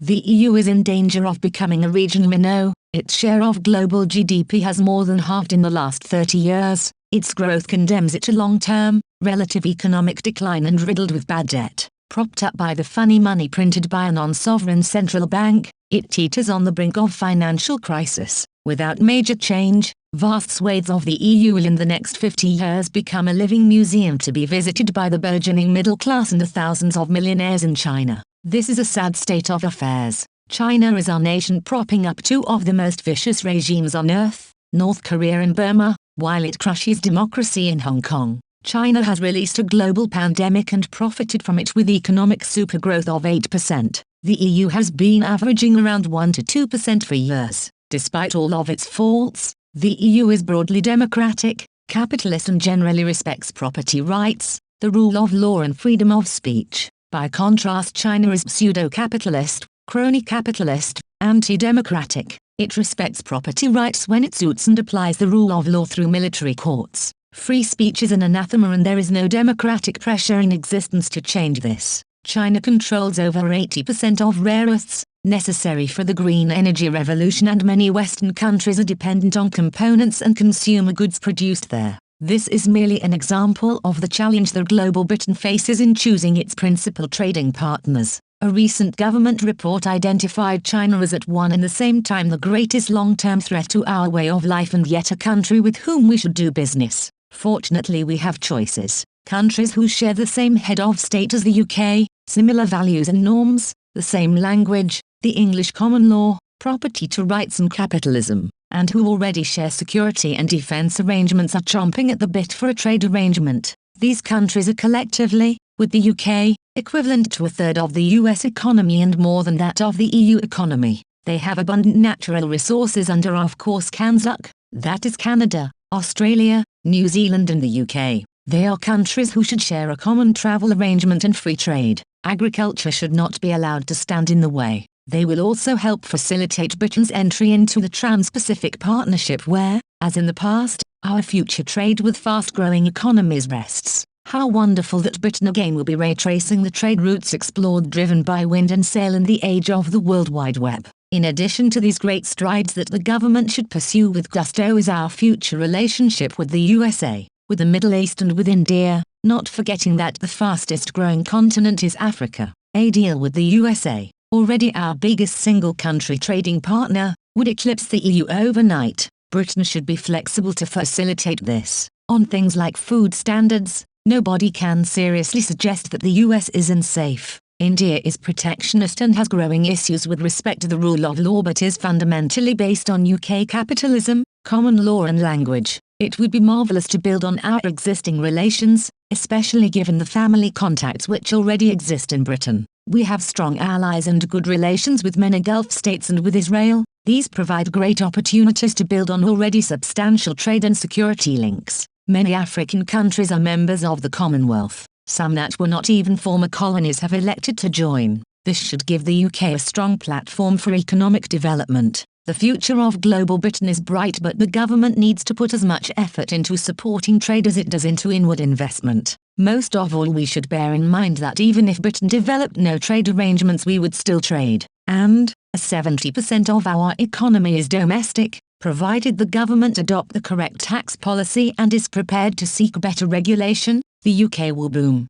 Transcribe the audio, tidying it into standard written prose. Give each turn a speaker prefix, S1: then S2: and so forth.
S1: The EU is in danger of becoming a regional minnow. Its share of global GDP has more than halved in the last 30 years. Its growth condemns it to long-term, relative economic decline and riddled with bad debt. Propped up by the funny money printed by a non-sovereign central bank, it teeters on the brink of financial crisis. Without major change, vast swathes of the EU will in the next 50 years become a living museum to be visited by the burgeoning middle class and the thousands of millionaires in China. This is a sad state of affairs. China is our nation propping up two of the most vicious regimes on earth, North Korea and Burma, while it crushes democracy in Hong Kong. China has released a global pandemic and profited from it with economic supergrowth of 8%. The EU has been averaging around 1 to 2% for years. Despite all of its faults, the EU is broadly democratic, capitalist and generally respects property rights, the rule of law and freedom of speech. By contrast, China is pseudo-capitalist, crony-capitalist, anti-democratic. It respects property rights when it suits and applies the rule of law through military courts. Free speech is an anathema and there is no democratic pressure in existence to change this. China controls over 80% of rare earths, necessary for the green energy revolution, and many Western countries are dependent on components and consumer goods produced there. This is merely an example of the challenge the global Britain faces in choosing its principal trading partners. A recent government report identified China as at one and the same time the greatest long-term threat to our way of life and yet a country with whom we should do business. Fortunately, we have choices. Countries who share the same head of state as the UK, similar values and norms, the same language, the English common law, property to rights and capitalism, and who already share security and defense arrangements are chomping at the bit for a trade arrangement. These countries are collectively, with the UK, equivalent to a third of the US economy and more than that of the EU economy. They have abundant natural resources and are of course CANZUK, that is Canada, Australia, New Zealand and the UK. They are countries who should share a common travel arrangement and free trade. Agriculture should not be allowed to stand in the way. They will also help facilitate Britain's entry into the Trans-Pacific Partnership where, as in the past, our future trade with fast-growing economies rests. How wonderful that Britain again will be retracing the trade routes explored driven by wind and sail in the age of the World Wide Web. In addition to these great strides that the government should pursue with gusto is our future relationship with the USA, with the Middle East and with India, not forgetting that the fastest growing continent is Africa. A deal with the USA, already our biggest single country trading partner, would eclipse the EU overnight. Britain should be flexible to facilitate this. On things like food standards, nobody can seriously suggest that the US is unsafe. India is protectionist and has growing issues with respect to the rule of law but is fundamentally based on UK capitalism, common law and language. It would be marvelous to build on our existing relations, especially given the family contacts which already exist in Britain. We have strong allies and good relations with many Gulf states and with Israel. These provide great opportunities to build on already substantial trade and security links. Many African countries are members of the Commonwealth. Some that were not even former colonies have elected to join. This should give the UK a strong platform for economic development. The future of global Britain is bright, but the government needs to put as much effort into supporting trade as it does into inward investment. Most of all, we should bear in mind that even if Britain developed no trade arrangements we would still trade, and, as 70% of our economy is domestic, provided the government adopt the correct tax policy and is prepared to seek better regulation, the UK will boom.